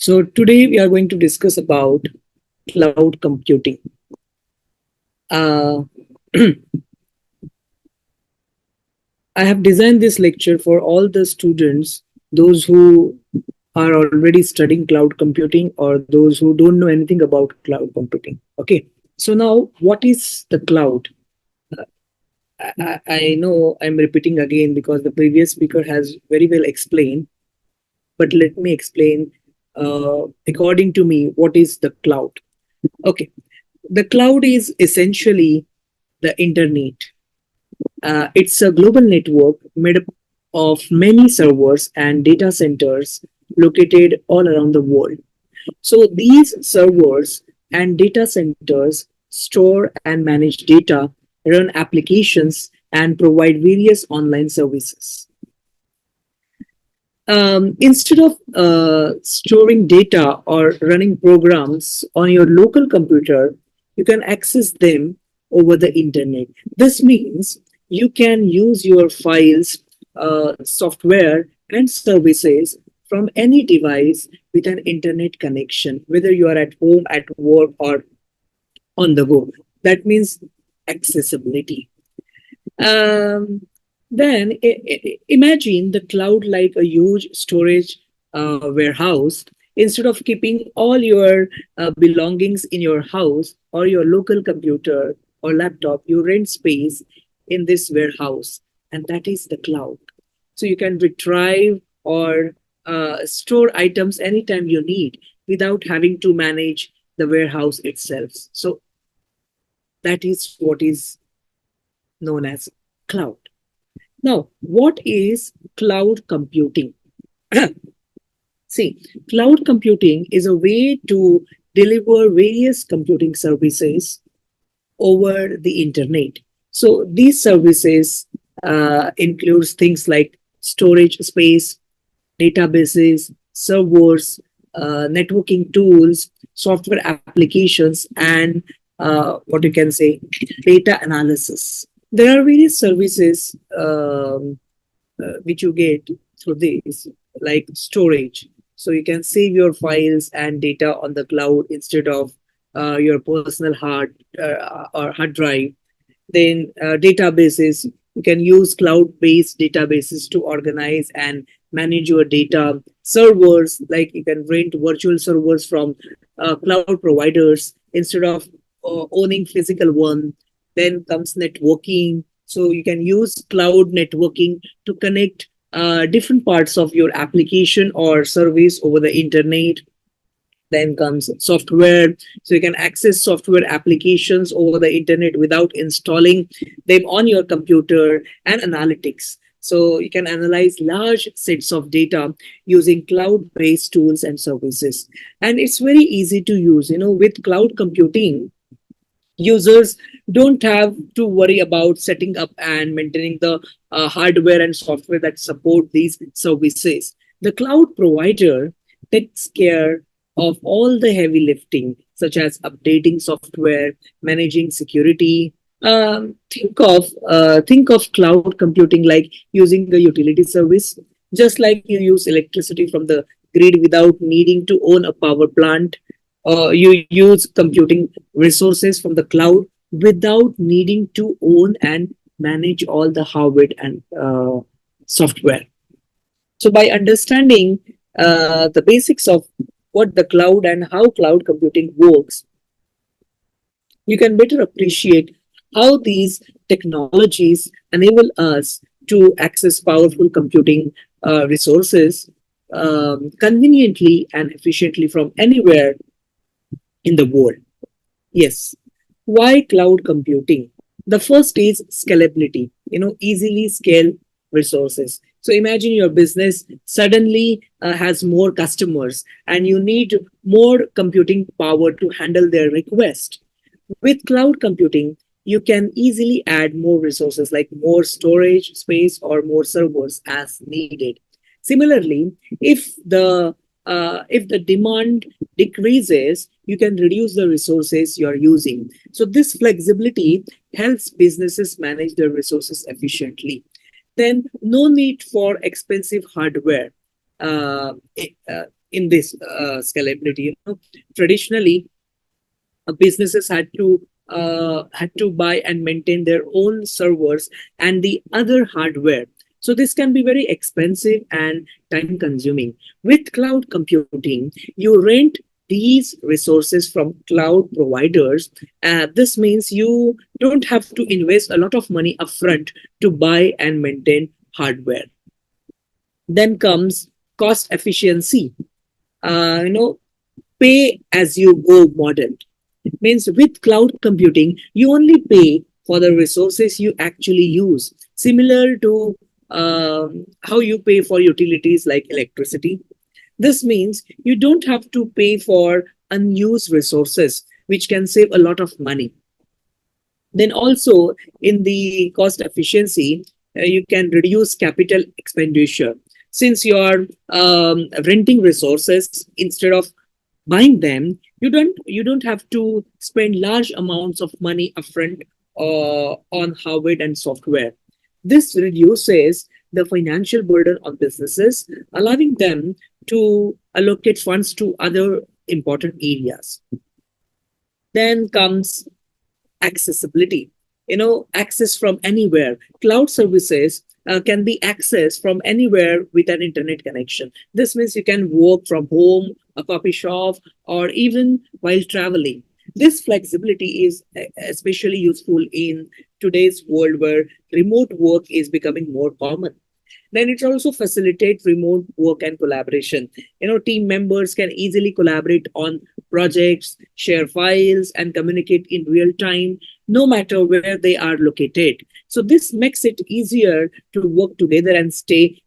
So today we are going to discuss about cloud computing. Uh, I have designed this lecture for all the students, those who are already studying cloud computing or those who don't know anything about cloud computing. Okay. So now what is the cloud? I know I'm repeating again because the previous speaker has very well explained, but let me explain according to me what is the cloud. Okay. The cloud is essentially the internet. It's a global network made up of many servers and data centers located all around the world. So these servers and data centers store and manage data, run applications, and provide various online services. Instead of storing data or running programs on your local computer, you can access them over the internet. This means you can use your files, software, and services from any device with an internet connection, whether you are at home, at work, or on the go. That means accessibility. Um, then imagine the cloud like a huge storage warehouse. Instead of keeping all your belongings in your house or your local computer or laptop, you rent space in this warehouse, and that is the cloud. So you can retrieve or store items anytime you need without having to manage the warehouse itself. So that is what is known as cloud. Now, what is cloud computing? See, cloud computing is a way to deliver various computing services over the internet. So these services includes things like storage space, databases, servers, networking tools, software applications, and what you can say, data analysis. There are various services which you get through this, like storage. So you can save your files and data on the cloud instead of your personal hard or hard drive. Then databases, you can use cloud-based databases to organize and manage your data. Servers, like you can rent virtual servers from cloud providers instead of owning physical one. Then comes networking. So you can use cloud networking to connect different parts of your application or service over the internet. Then comes software. So you can access software applications over the internet without installing them on your computer, and analytics. So you can analyze large sets of data using cloud-based tools and services. And it's very easy to use. With cloud computing, users don't have to worry about setting up and maintaining the hardware and software that support these services. The cloud provider takes care of all the heavy lifting, such as updating software, managing security. Think of cloud computing like using a utility service, just like you use electricity from the grid without needing to own a power plant. You use computing resources from the cloud without needing to own and manage all the hardware and software. So by understanding the basics of what the cloud and how cloud computing works, you can better appreciate how these technologies enable us to access powerful computing resources conveniently and efficiently from anywhere in the world. Yes. Why cloud computing? The first is scalability, easily scale resources. So imagine your business suddenly has more customers and you need more computing power to handle their request. With cloud computing, you can easily add more resources like more storage space or more servers as needed. Similarly, if the demand decreases, you can reduce the resources you're using. So this flexibility helps businesses manage their resources efficiently. Then no need for expensive hardware. in this scalability. Traditionally, businesses had to buy and maintain their own servers and the other hardware. So this can be very expensive and time consuming. With cloud computing, you rent these resources from cloud providers. This means you don't have to invest a lot of money upfront to buy and maintain hardware. Then comes cost efficiency. Uh, you know, pay as you go model. It means with cloud computing, you only pay for the resources you actually use, similar to how you pay for utilities like electricity. This means you don't have to pay for unused resources, which can save a lot of money. Then also in the cost efficiency, you can reduce capital expenditure. Since you are renting resources instead of buying them, you don't have to spend large amounts of money upfront on hardware and software. This reduces the financial burden on businesses, allowing them to allocate funds to other important areas. Then comes accessibility. Access from anywhere. Cloud services can be accessed from anywhere with an internet connection. This means you can work from home, a coffee shop, or even while traveling. This flexibility is especially useful in today's world where remote work is becoming more common. Then it also facilitates remote work and collaboration. Team members can easily collaborate on projects, share files, and communicate in real time, no matter where they are located. So this makes it easier to work together and stay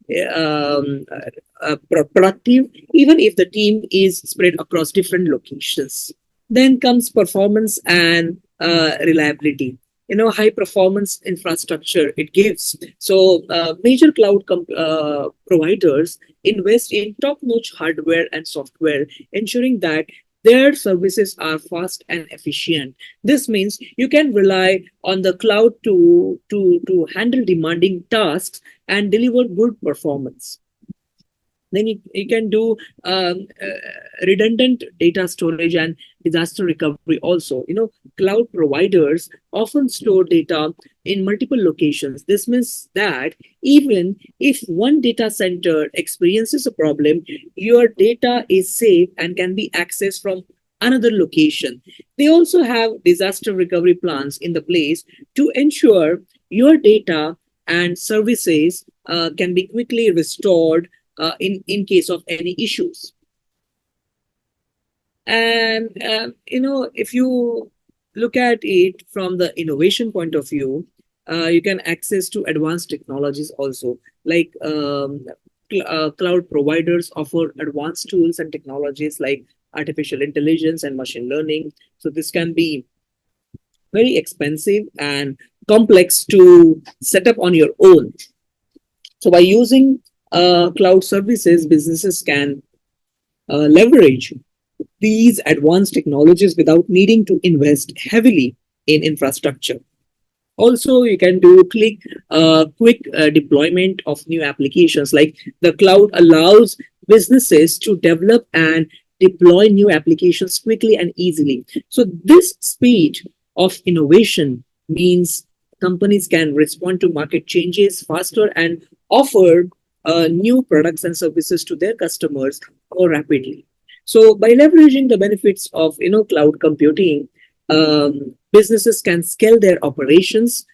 productive, even if the team is spread across different locations. Then comes performance and reliability. High performance infrastructure it gives. So major providers invest in top notch hardware and software, ensuring that their services are fast and efficient. This means you can rely on the cloud to handle demanding tasks and deliver good performance. Then you can do redundant data storage and disaster recovery also. Cloud providers often store data in multiple locations. This means that even if one data center experiences a problem, your data is safe and can be accessed from another location. They also have disaster recovery plans in the place to ensure your data and services can be quickly restored in case of any issues. And if you look at it from the innovation point of view, you can access to advanced technologies also, like cloud providers offer advanced tools and technologies like artificial intelligence and machine learning. So this can be very expensive and complex to set up on your own. So by using cloud services, businesses can leverage these advanced technologies without needing to invest heavily in infrastructure. Also, you can do quick deployment of new applications. Like the cloud allows businesses to develop and deploy new applications quickly and easily. So this speed of innovation means companies can respond to market changes faster and offer new products and services to their customers more rapidly. So by leveraging the benefits of cloud computing, businesses can scale their operations,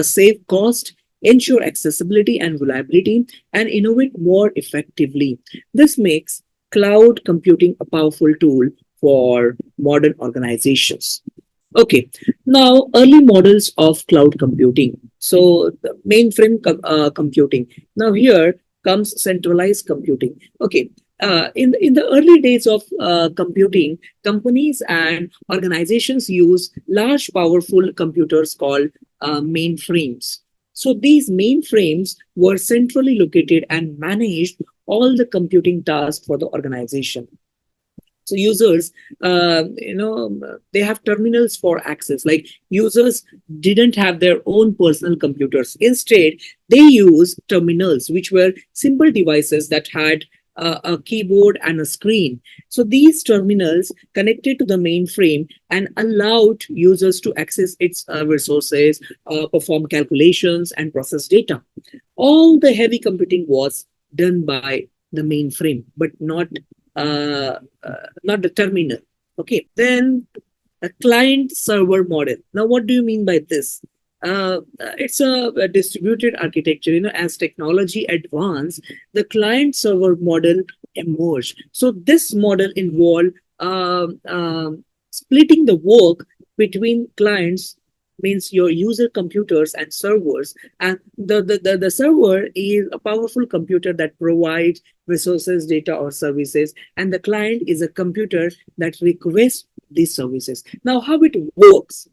save cost, ensure accessibility and reliability, and innovate more effectively. This makes cloud computing a powerful tool for modern organizations. Okay, now early models of cloud computing. So the mainframe computing. Now here comes centralized computing. Okay, in the early days of computing, companies and organizations use large, powerful computers called mainframes. So these mainframes were centrally located and managed all the computing tasks for the organization. So users, they have terminals for access. Like users didn't have their own personal computers. Instead, they use terminals, which were simple devices that had a keyboard, and a screen. So these terminals connected to the mainframe and allowed users to access its resources, perform calculations, and process data. All the heavy computing was done by the mainframe, but not the terminal. Okay, then a client server model. Now, what do you mean by this? It's a distributed architecture. As technology advanced, the client server model emerged. So this model involved splitting the work between clients, means your user computers and servers, and the server is a powerful computer that provides resources, data, or services, and the client is a computer that requests these services. Now, how it works?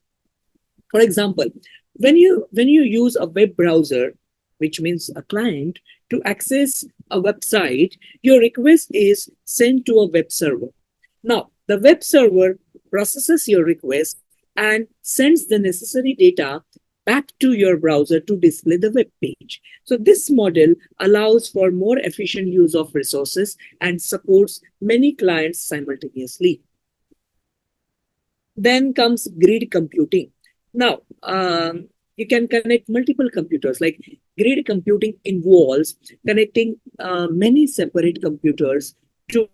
For example, when you use a web browser, which means a client, to access a website, your request is sent to a web server. Now, the web server processes your request and sends the necessary data back to your browser to display the web page. So this model allows for more efficient use of resources and supports many clients simultaneously. Then comes grid computing. Now, you can connect multiple computers. Like grid computing involves connecting many separate computers to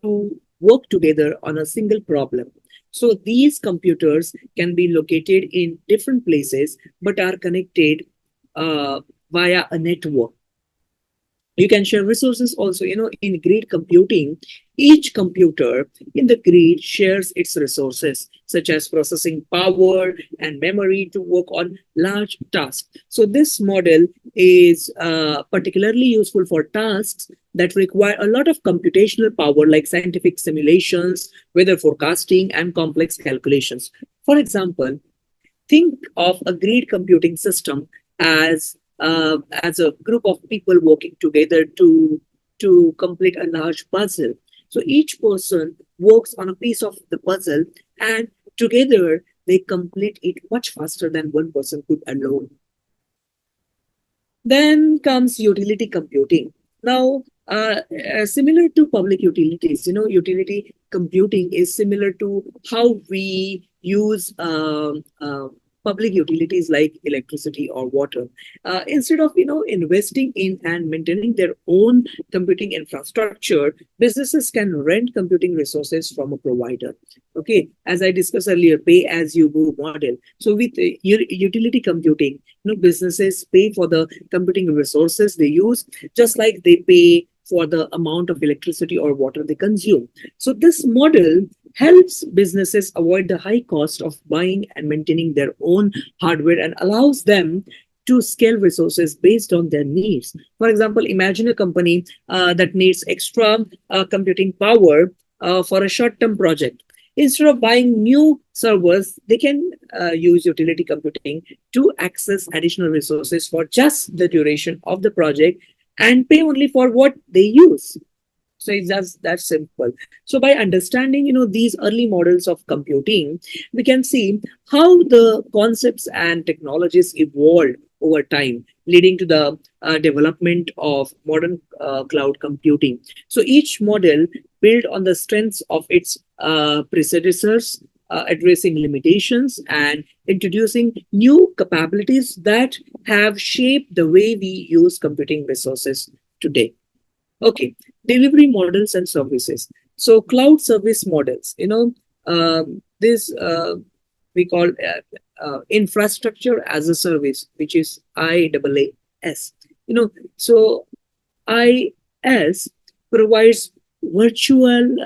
work together on a single problem. So these computers can be located in different places but are connected via a network. You can share resources also. In grid computing, each computer in the grid shares its resources, such as processing power and memory to work on large tasks. So this model is particularly useful for tasks that require a lot of computational power, like scientific simulations, weather forecasting, and complex calculations. For example, think of a grid computing system as a group of people working together to complete a large puzzle. So each person works on a piece of the puzzle, and together they complete it much faster than one person could alone. Then comes utility computing. Now, similar to public utilities, utility computing is similar to how we use public utilities like electricity or water. Instead of investing in and maintaining their own computing infrastructure, businesses can rent computing resources from a provider. Okay, as I discussed earlier, pay as you go model. So with utility computing, businesses pay for the computing resources they use, just like they pay for the amount of electricity or water they consume. So this model helps businesses avoid the high cost of buying and maintaining their own hardware and allows them to scale resources based on their needs. For example, imagine a company that needs extra computing power for a short-term project. Instead of buying new servers, they can use utility computing to access additional resources for just the duration of the project and pay only for what they use. So it's just that simple. So by understanding, these early models of computing, we can see how the concepts and technologies evolved over time, leading to the development of modern cloud computing. So each model built on the strengths of its predecessors, addressing limitations and introducing new capabilities that have shaped the way we use computing resources today. Okay, delivery models and services. So cloud service models, this we call infrastructure as a service, which is IaaS. So IaaS provides virtualized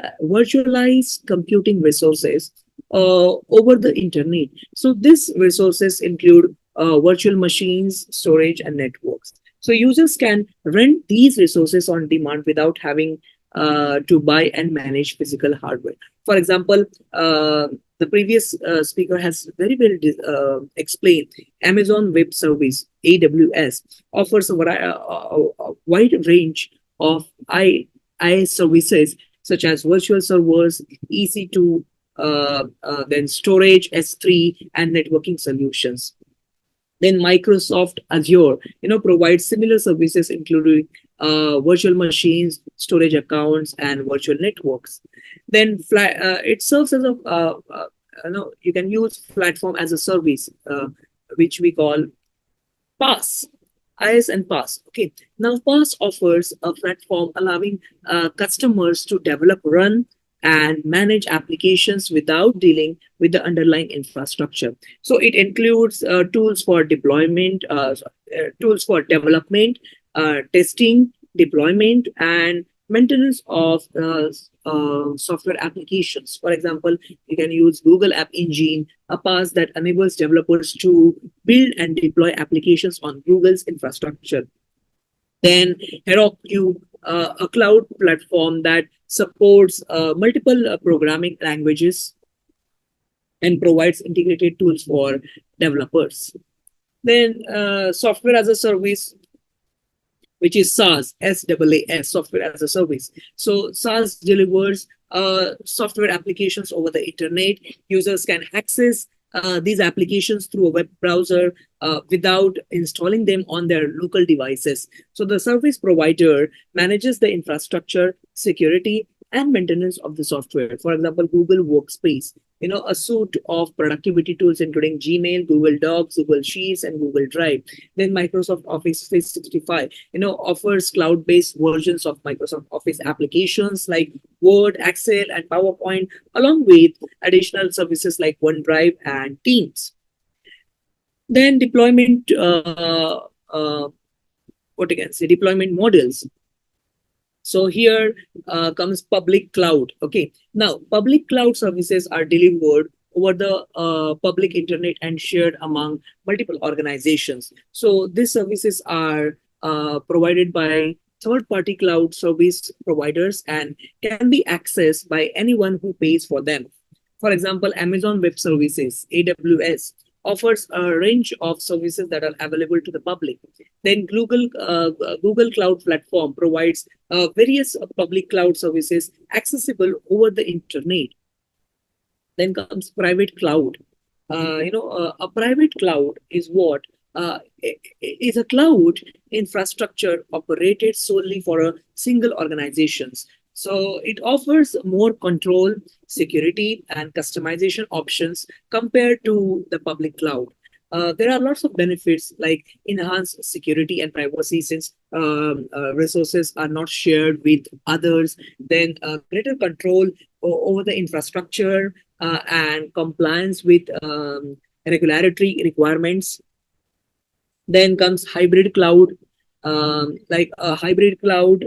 computing resources over the internet. So these resources include virtual machines, storage, and networks. So users can rent these resources on demand without having to buy and manage physical hardware. For example, the previous speaker has very well explained. Amazon Web Service, AWS, offers a wide range of IaaS services such as virtual servers, EC2, then storage, S3, and networking solutions. Then Microsoft Azure, provides similar services, including virtual machines, storage accounts, and virtual networks. Then it serves as a you can use platform as a service, which we call PaaS. IaaS and PaaS. Okay. Now, PaaS offers a platform allowing customers to develop, run, and manage applications without dealing with the underlying infrastructure. So it includes tools for deployment, tools for development, testing, deployment, and maintenance of software applications. For example, you can use Google App Engine, a PaaS that enables developers to build and deploy applications on Google's infrastructure. Then Heroku, a cloud platform that supports multiple programming languages and provides integrated tools for developers. Then software as a service, which is SaaS, SaaS, software as a service. So SaaS delivers software applications over the internet. Users can access these applications through a web browser without installing them on their local devices. So the service provider manages the infrastructure, security, and maintenance of the software. For example, Google Workspace, a suite of productivity tools including Gmail, Google Docs, Google Sheets, and Google Drive. Then Microsoft Office 365, offers cloud-based versions of Microsoft Office applications like Word, Excel, and PowerPoint, along with additional services like OneDrive and Teams. Then deployment, what again? Say deployment models. So here comes public cloud. Okay, now public cloud services are delivered over the public internet and shared among multiple organizations. So these services are provided by third-party cloud service providers and can be accessed by anyone who pays for them. For example, Amazon Web Services, AWS, offers a range of services that are available to the public. Then Google Cloud Platform provides various public cloud services accessible over the internet. Then comes private cloud. A private cloud is what is a cloud infrastructure operated solely for a single organizations. So it offers more control, security, and customization options compared to the public cloud. There are lots of benefits like enhanced security and privacy since resources are not shared with others, then greater control over the infrastructure and compliance with regulatory requirements. Then comes hybrid cloud, like a hybrid cloud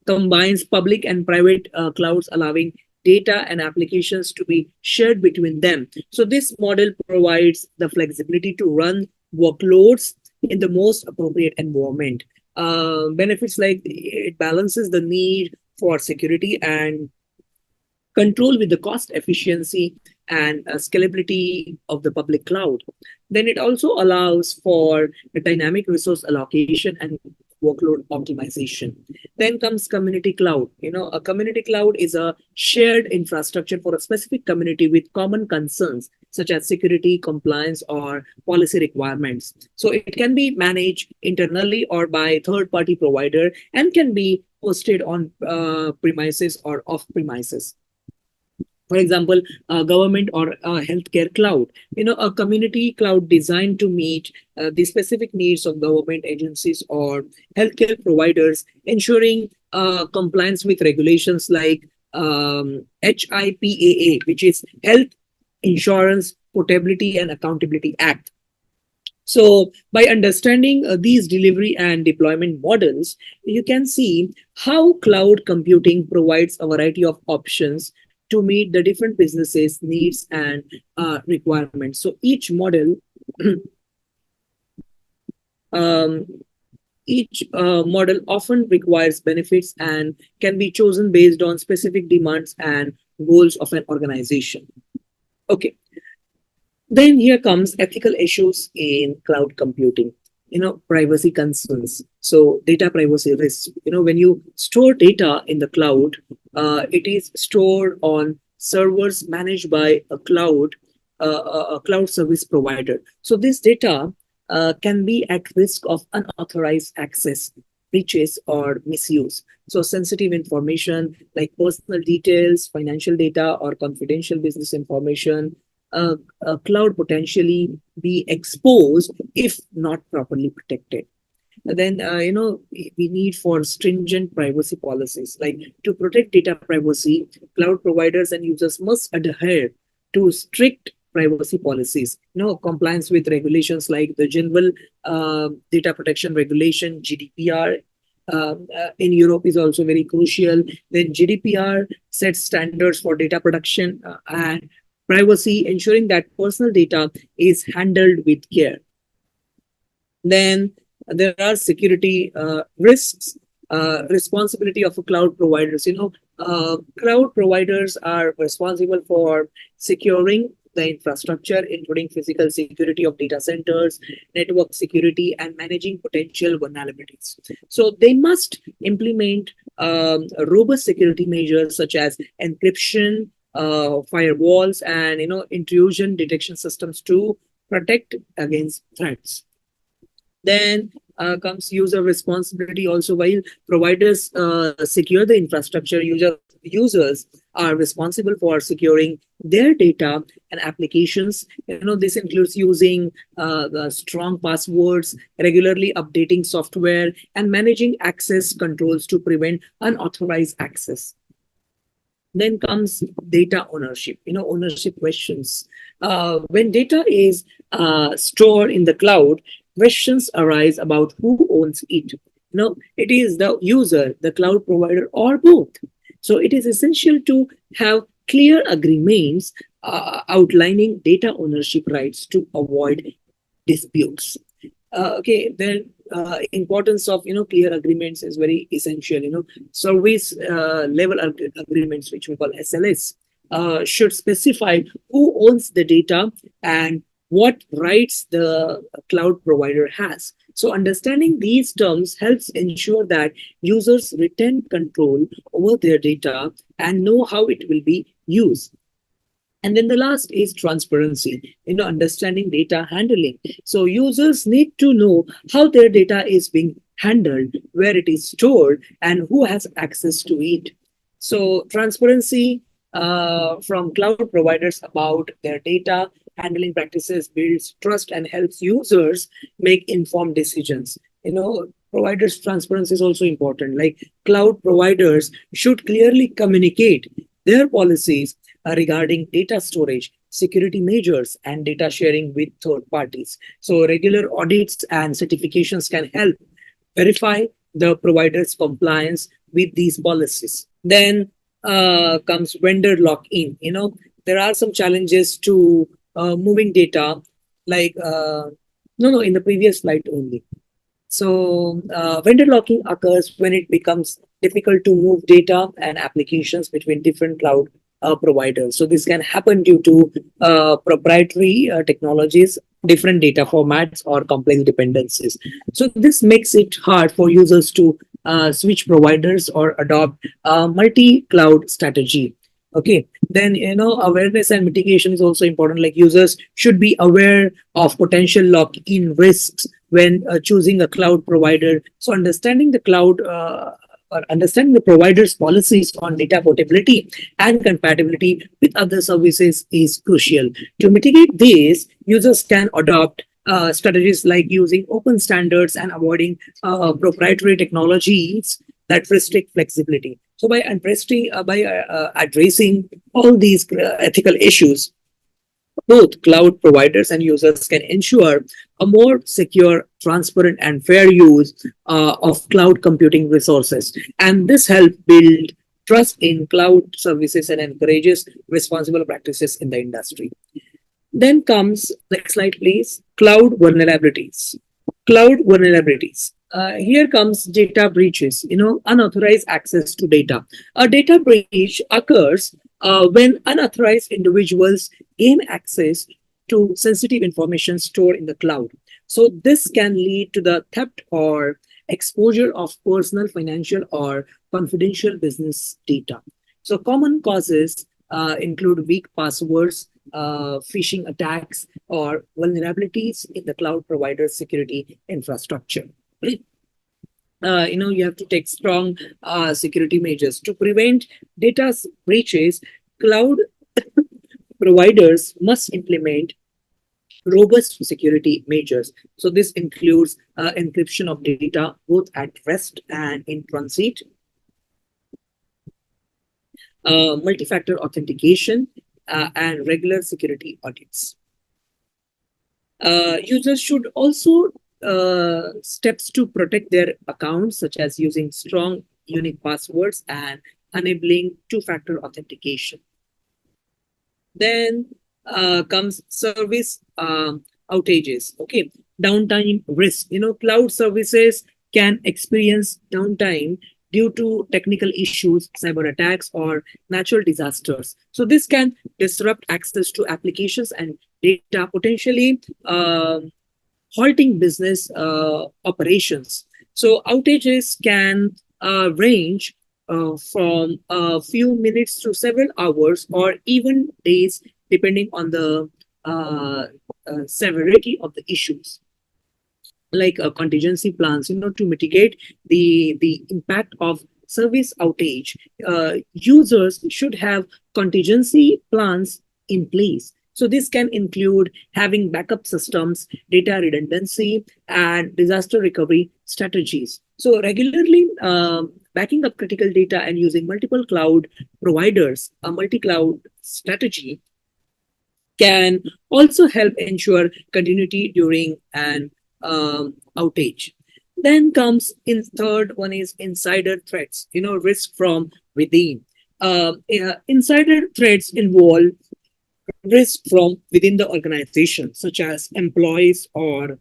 combines public and private clouds, allowing data and applications to be shared between them. So this model provides the flexibility to run workloads in the most appropriate environment. Benefits like it balances the need for security and control with the cost efficiency and scalability of the public cloud. Then it also allows for the dynamic resource allocation and workload optimization. Then comes community cloud. A community cloud is a shared infrastructure for a specific community with common concerns such as security, compliance, or policy requirements. So it can be managed internally or by third-party provider and can be hosted on premises or off premises. For example, government or healthcare cloud, a community cloud designed to meet the specific needs of government agencies or healthcare providers, ensuring compliance with regulations like HIPAA, which is Health Insurance Portability and Accountability Act. So by understanding these delivery and deployment models, you can see how cloud computing provides a variety of options to meet the different businesses' needs and requirements. So each model often requires benefits and can be chosen based on specific demands and goals of an organization. Okay. Then here comes ethical issues in cloud computing. Privacy concerns. So data privacy risks. When you store data in the cloud, it is stored on servers managed by a cloud service provider. So this data can be at risk of unauthorized access. breaches or misuse. So sensitive information like personal details, financial data, or confidential business information, cloud potentially be exposed if not properly protected. Then we need for stringent privacy policies, like to protect data privacy, cloud providers and users must adhere to strict privacy policies, compliance with regulations like the general data protection regulation, GDPR. In Europe is also very crucial. Then GDPR sets standards for data protection and privacy, ensuring that personal data is handled with care. Then there are security risks, responsibility of cloud providers. Cloud providers are responsible for securing the infrastructure, including physical security of data centers, network security, and managing potential vulnerabilities. So they must implement robust security measures such as encryption, firewalls, and intrusion detection systems to protect against threats. Then comes user responsibility also. While providers secure the infrastructure, users are responsible for securing their data and applications. This includes using the strong passwords, regularly updating software, and managing access controls to prevent unauthorized access. Then comes data ownership, ownership questions. When data is stored in the cloud, questions arise about who owns it. It is the user, the cloud provider, or both. So it is essential to have clear agreements outlining data ownership rights to avoid disputes. Then importance of clear agreements is very essential. Service level agreements, which we call SLS, should specify who owns the data and what rights the cloud provider has. So understanding these terms helps ensure that users retain control over their data and know how it will be used. And then the last is transparency, understanding data handling. So users need to know how their data is being handled, where it is stored, and who has access to it. So transparency from cloud providers about their data handling practices builds trust and helps users make informed decisions. Providers' transparency is also important. Like cloud providers should clearly communicate their policies regarding data storage, security measures, and data sharing with third parties. So regular audits and certifications can help verify the provider's compliance with these policies. Then comes vendor lock-in. There are some challenges to moving data, like in the previous slide only. So vendor locking occurs when it becomes difficult to move data and applications between different cloud providers. So this can happen due to proprietary technologies, different data formats, or complex dependencies. So this makes it hard for users to switch providers or adopt a multi-cloud strategy. Okay, then awareness and mitigation is also important. Like users should be aware of potential lock-in risks when choosing a cloud provider. So understanding the cloud or understanding the provider's policies on data portability and compatibility with other services is crucial. To mitigate this, users can adopt strategies like using open standards and avoiding proprietary technologies that restrict flexibility. So by addressing all these ethical issues, both cloud providers and users can ensure a more secure, transparent, and fair use of cloud computing resources. And this helps build trust in cloud services and encourages responsible practices in the industry. Then comes, next slide, please, cloud vulnerabilities. Cloud vulnerabilities. Here comes data breaches, unauthorized access to data. A data breach occurs when unauthorized individuals gain access to sensitive information stored in the cloud. So this can lead to the theft or exposure of personal, financial, or confidential business data. So common causes include weak passwords, phishing attacks, or vulnerabilities in the cloud provider's security infrastructure. you have to take strong security measures to prevent data breaches. Cloud providers must implement robust security measures. So this includes encryption of data both at rest and in transit, multi-factor authentication, and regular security audits. Users should also steps to protect their accounts, such as using strong unique passwords and enabling two-factor authentication. Then comes service outages. Okay, downtime risk. Cloud services can experience downtime due to technical issues, cyber attacks, or natural disasters. So this can disrupt access to applications and data, potentially halting business operations. So outages can range from a few minutes to several hours or even days, depending on the severity of the issues. Like contingency plans, to mitigate the impact of service outage, users should have contingency plans in place. So this can include having backup systems, data redundancy, and disaster recovery strategies. So regularly backing up critical data and using multiple cloud providers, a multi-cloud strategy, can also help ensure continuity during an outage. Then comes in third one is insider threats, risk from within. Insider threats involve risk from within the organization, such as employees or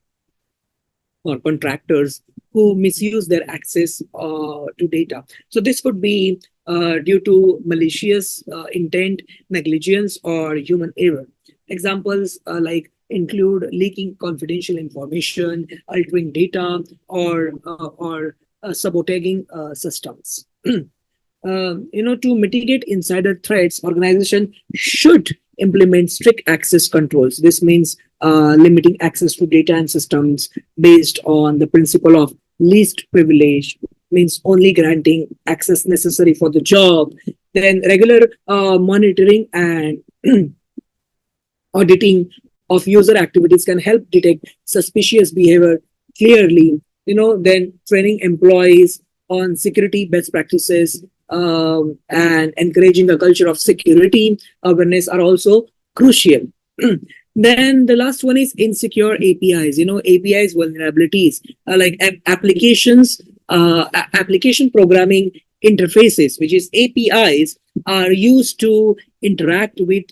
contractors who misuse their access to data. So this could be due to malicious intent, negligence, or human error. Examples include leaking confidential information, altering data, or sabotaging systems. To mitigate insider threats, organization should implement strict access controls. This means limiting access to data and systems based on the principle of least privilege, means only granting access necessary for the job. Then regular monitoring and auditing of user activities can help detect suspicious behavior clearly. Then training employees on security best practices and encouraging a culture of security awareness are also crucial. Then the last one is insecure APIs. APIs vulnerabilities like application programming interfaces, which is APIs, are used to interact with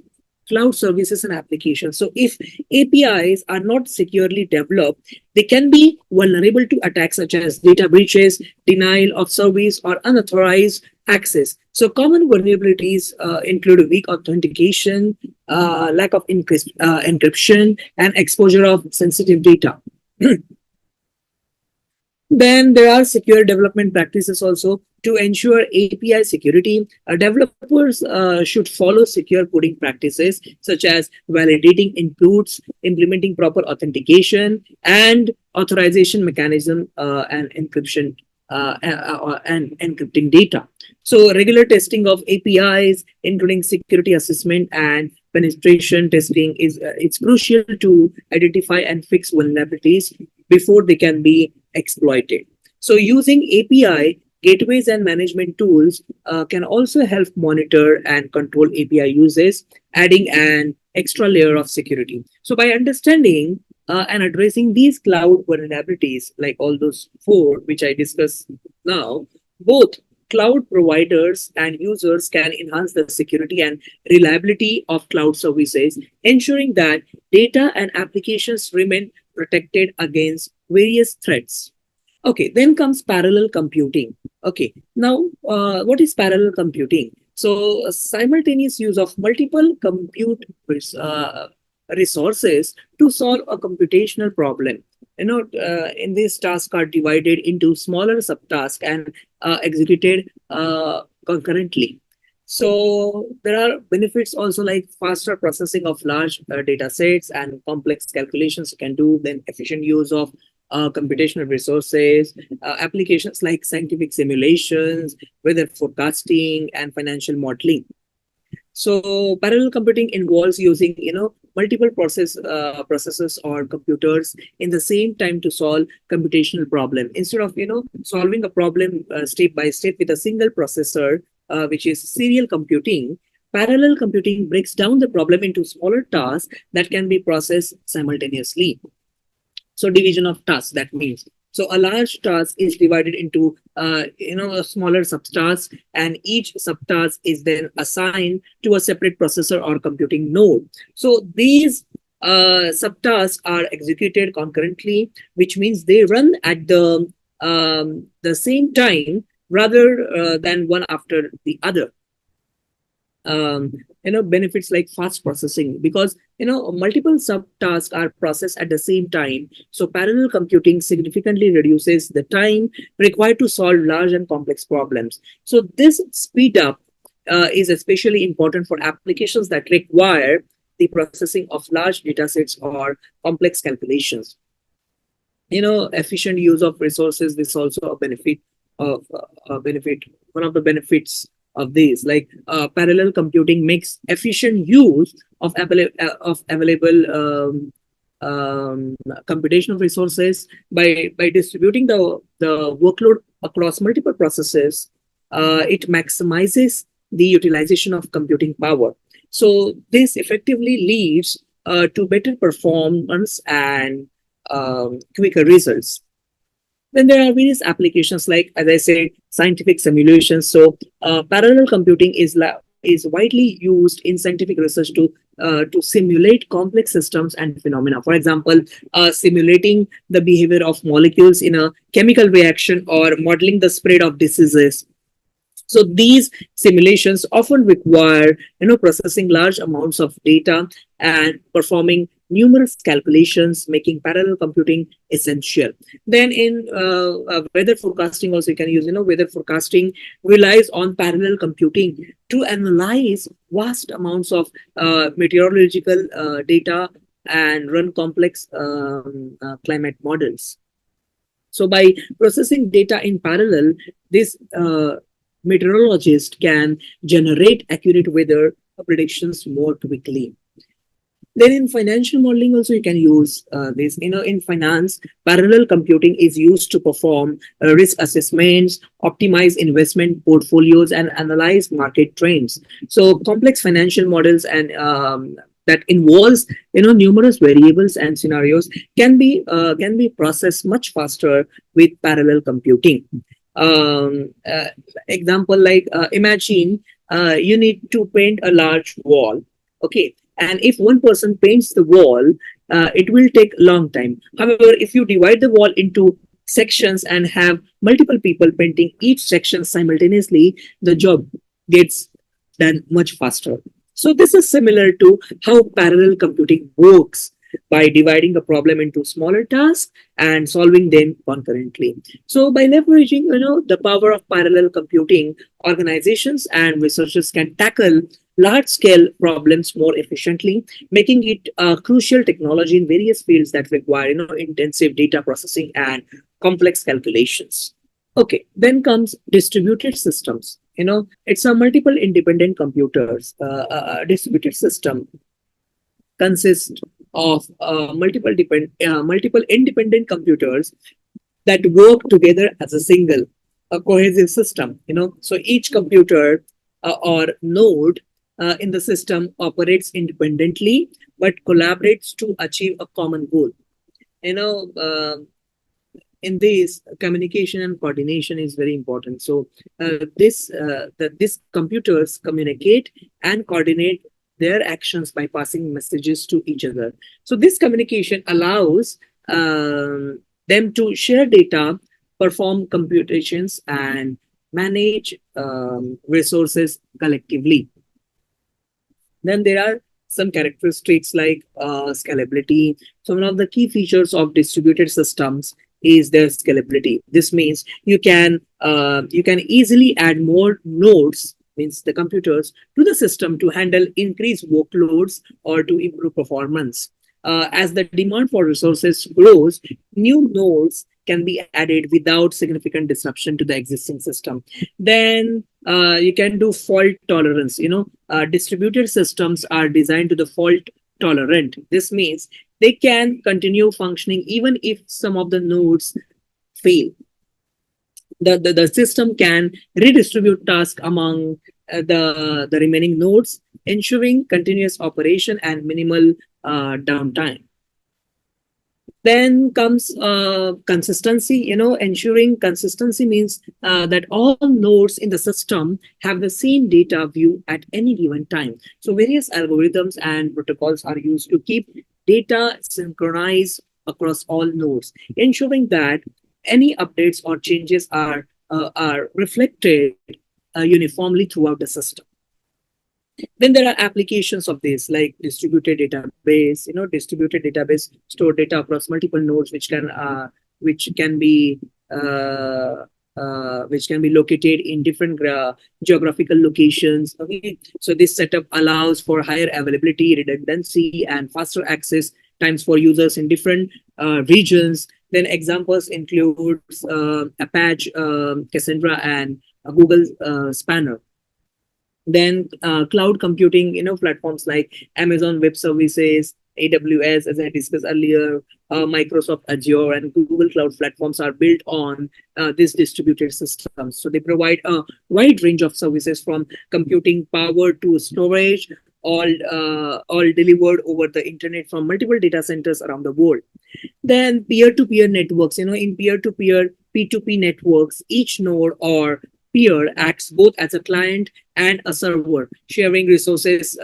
cloud services and applications. So if APIs are not securely developed, they can be vulnerable to attacks such as data breaches, denial of service, or unauthorized access. So common vulnerabilities include weak authentication, lack of encryption, and exposure of sensitive data. Then there are secure development practices also. To ensure API security, developers should follow secure coding practices such as validating inputs, implementing proper authentication, and authorization mechanism and encrypting data. So regular testing of APIs, including security assessment and penetration testing, is it's crucial to identify and fix vulnerabilities before they can be exploited. So using API gateways and management tools can also help monitor and control API uses, adding an extra layer of security. So by understanding and addressing these cloud vulnerabilities, like all those four which I discussed now, both cloud providers and users can enhance the security and reliability of cloud services, ensuring that data and applications remain protected against various threats. Okay, then comes parallel computing. Okay, now what is parallel computing? So simultaneous use of multiple compute resources to solve a computational problem. In these tasks are divided into smaller subtasks and executed concurrently. So there are benefits also, like faster processing of large data sets and complex calculations you can do, then efficient use of computational resources, applications like scientific simulations, weather forecasting, and financial modeling. So parallel computing involves using, multiple processors or computers in the same time to solve computational problem. Instead of, solving a problem step by step with a single processor, which is serial computing, parallel computing breaks down the problem into smaller tasks that can be processed simultaneously. So division of tasks, that means, so a large task is divided into a smaller subtasks, and each subtask is then assigned to a separate processor or computing node. So these subtasks are executed concurrently, which means they run at the same time rather than one after the other. Benefits like fast processing, because multiple subtasks are processed at the same time. So parallel computing significantly reduces the time required to solve large and complex problems. So this speed up is especially important for applications that require the processing of large data sets or complex calculations. Efficient use of resources, this is also a benefit of one of the benefits of these. Like parallel computing makes efficient use of available computational resources. By distributing the workload across multiple processes, it maximizes the utilization of computing power. So this effectively leads to better performance and quicker results. Then there are various applications like, as I said, scientific simulations. So parallel computing is widely used in scientific research to simulate complex systems and phenomena. For example, simulating the behavior of molecules in a chemical reaction or modeling the spread of diseases. So these simulations often require, processing large amounts of data and performing numerous calculations, making parallel computing essential. Then in weather forecasting also, you can use, weather forecasting relies on parallel computing to analyze vast amounts of meteorological data and run complex climate models. So by processing data in parallel, this meteorologist can generate accurate weather predictions more quickly. Then in financial modeling also, you can use this. In finance, parallel computing is used to perform risk assessments, optimize investment portfolios, and analyze market trends. So complex financial models and that involves numerous variables and scenarios can be processed much faster with parallel computing. Example like imagine you need to paint a large wall, okay, and if one person paints the wall, it will take a long time. However, if you divide the wall into sections and have multiple people painting each section simultaneously, the job gets done much faster. So this is similar to how parallel computing works, by dividing a problem into smaller tasks and solving them concurrently. So by leveraging, the power of parallel computing, organizations and researchers can tackle large-scale problems more efficiently, making it a crucial technology in various fields that require, intensive data processing and complex calculations. Okay, then comes distributed systems. It's a multiple independent computers. A distributed system consists of multiple independent computers that work together as a cohesive system. So each computer or node in the system operates independently but collaborates to achieve a common goal. In this, communication and coordination is very important. So these computers communicate and coordinate their actions by passing messages to each other. So this communication allows them to share data, perform computations, and manage resources collectively. Then there are some characteristics like scalability. So one of the key features of distributed systems is their scalability. This means you can easily add more nodes, means the computers, to the system to handle increased workloads or to improve performance. As the demand for resources grows, new nodes can be added without significant disruption to the existing system. Then you can do fault tolerance. Distributed systems are designed to the fault tolerant. This means they can continue functioning even if some of the nodes fail. The system can redistribute tasks among the remaining nodes, ensuring continuous operation and minimal downtime. Then comes consistency. Ensuring consistency means that all nodes in the system have the same data view at any given time. So various algorithms and protocols are used to keep data synchronized across all nodes, ensuring that any updates or changes are reflected uniformly throughout the system. Then there are applications of this like distributed database. Distributed database store data across multiple nodes, which can be located in different geographical locations. Okay, so this setup allows for higher availability, redundancy, and faster access times for users in different regions. Then examples include Apache, Cassandra, and Google Spanner. Then cloud computing, platforms like Amazon Web Services, AWS, as I discussed earlier, Microsoft Azure, and Google Cloud platforms are built on these distributed systems. So they provide a wide range of services from computing power to storage, all delivered over the internet from multiple data centers around the world. Then peer-to-peer networks. In peer-to-peer, P2P networks, each node or peer acts both as a client and a server, sharing resources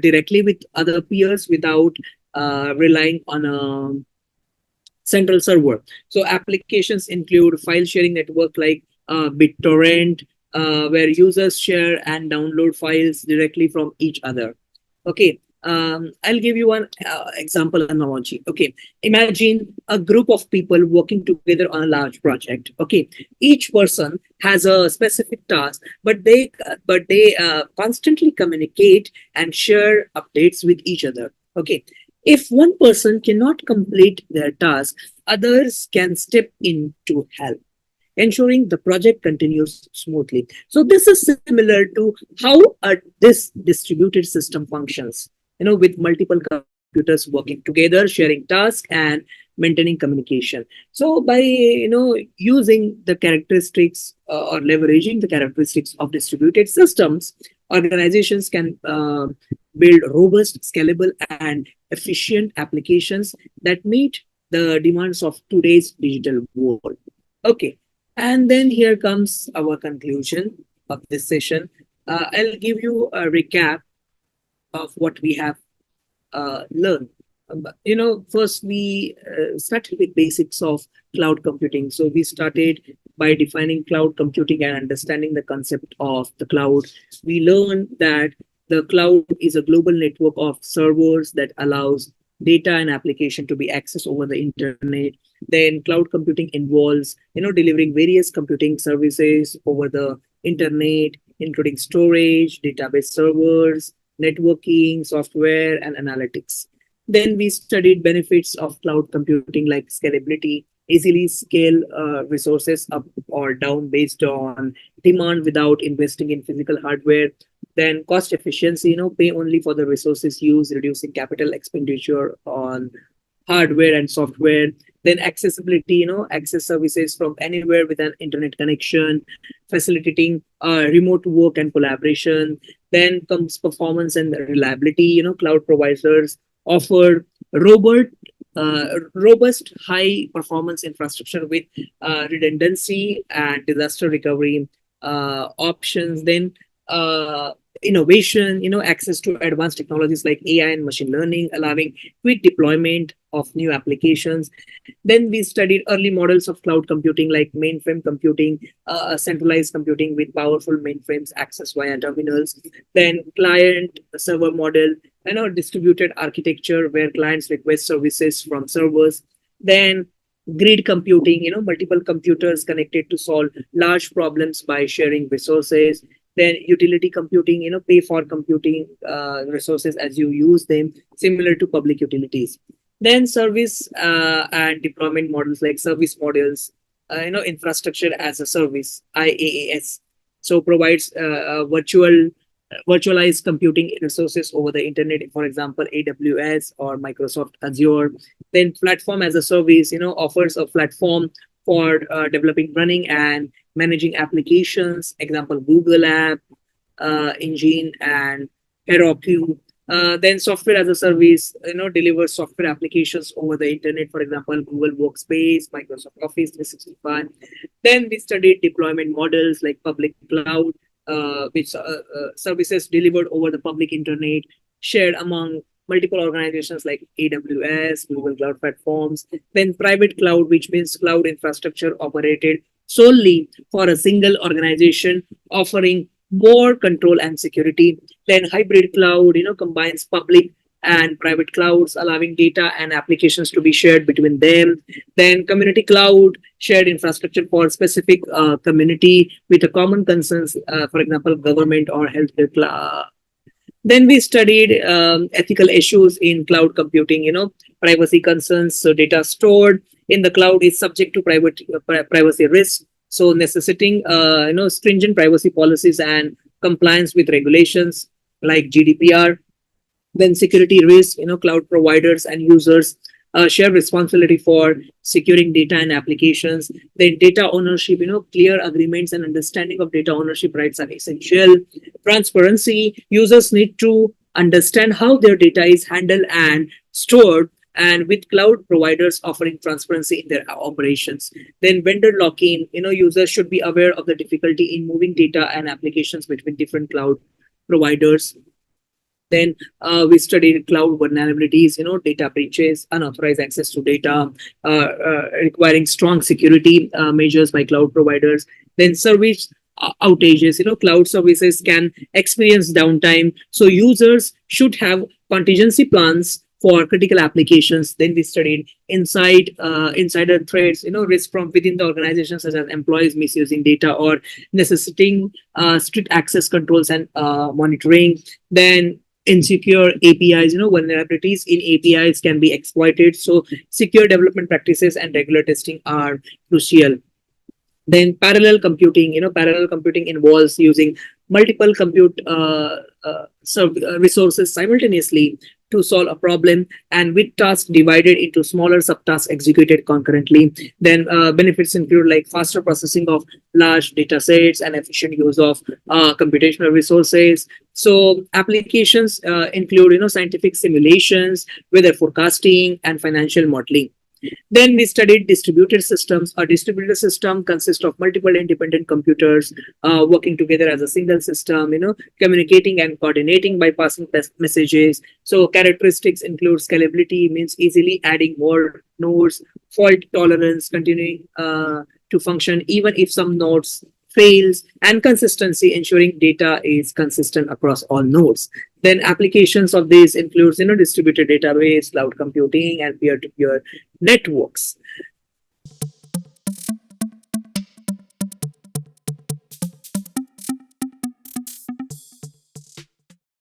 directly with other peers without relying on a central server. So applications include file sharing network like BitTorrent, where users share and download files directly from each other. Okay, I'll give you one example analogy. Okay, imagine a group of people working together on a large project. Okay, each person has a specific task, but they constantly communicate and share updates with each other. Okay, if one person cannot complete their task, others can step in to help, ensuring the project continues smoothly. So this is similar to how this distributed system functions, with multiple computers working together, sharing tasks and maintaining communication. So by, using the characteristics or leveraging the characteristics of distributed systems, organizations can build robust, scalable, and efficient applications that meet the demands of today's digital world. Okay, and then here comes our conclusion of this session. I'll give you a recap of what we have learned. First we started with basics of cloud computing. So we started by defining cloud computing and understanding the concept of the cloud. We learned that the cloud is a global network of servers that allows data and application to be accessed over the internet. Then cloud computing involves, delivering various computing services over the internet, including storage, database servers, networking, software, and analytics. Then we studied benefits of cloud computing like scalability, easily scale resources up or down based on demand without investing in physical hardware. Then cost efficiency, pay only for the resources used, reducing capital expenditure on hardware and software. Then accessibility, access services from anywhere with an internet connection, facilitating remote work and collaboration. Then comes performance and reliability. Cloud providers offer robust high performance infrastructure with redundancy and disaster recovery options. Then innovation, access to advanced technologies like AI and machine learning, allowing quick deployment of new applications. Then we studied early models of cloud computing like mainframe computing, centralized computing with powerful mainframes accessed via terminals. Then client server model, distributed architecture where clients request services from servers. Then grid computing, multiple computers connected to solve large problems by sharing resources. Then utility computing, pay for computing resources as you use them, similar to public utilities. Then service and deployment models like service models, infrastructure as a service, IaaS. So provides virtualized computing resources over the internet, for example, AWS or Microsoft Azure. Then platform as a service, offers a platform for developing, running, and managing applications. Example, Google App, Engine, and Heroku. Then software as a service, delivers software applications over the internet. For example, Google Workspace, Microsoft Office 365. Then we studied deployment models like public cloud, which services delivered over the public internet, shared among multiple organizations like AWS, Google Cloud Platforms. Then private cloud, which means cloud infrastructure operated solely for a single organization, offering more control and security. Then hybrid cloud, combines public and private clouds, allowing data and applications to be shared between them. Then community cloud, shared infrastructure for specific community with a common concerns, for example, government or healthcare cloud. Then we studied ethical issues in cloud computing, privacy concerns. So data stored in the cloud is subject to privacy risk. So necessitating, stringent privacy policies and compliance with regulations like GDPR. Then security risk, cloud providers and users share responsibility for securing data and applications. Then data ownership, clear agreements and understanding of data ownership rights are essential. Transparency, users need to understand how their data is handled and stored, and with cloud providers offering transparency in their operations. Then vendor lock-in, users should be aware of the difficulty in moving data and applications between different cloud providers. Then we studied cloud vulnerabilities, data breaches, unauthorized access to data, requiring strong security measures by cloud providers. Then service outages, cloud services can experience downtime. So users should have contingency plans for critical applications. Then we studied insider threats, risk from within the organization, such as employees misusing data or necessitating strict access controls and monitoring. Then insecure APIs, vulnerabilities in APIs can be exploited. So secure development practices and regular testing are crucial. Then parallel computing involves using multiple compute resources simultaneously to solve a problem, and with tasks divided into smaller subtasks executed concurrently. Then benefits include like faster processing of large data sets and efficient use of computational resources. So applications include, scientific simulations, weather forecasting, and financial modeling. Then we studied distributed systems. A distributed system consists of multiple independent computers working together as a single system, communicating and coordinating by passing messages. So characteristics include scalability, means easily adding more nodes, fault tolerance, continuing to function even if some nodes fails, and consistency, ensuring data is consistent across all nodes. Then applications of this includes, distributed database, cloud computing, and peer-to-peer networks.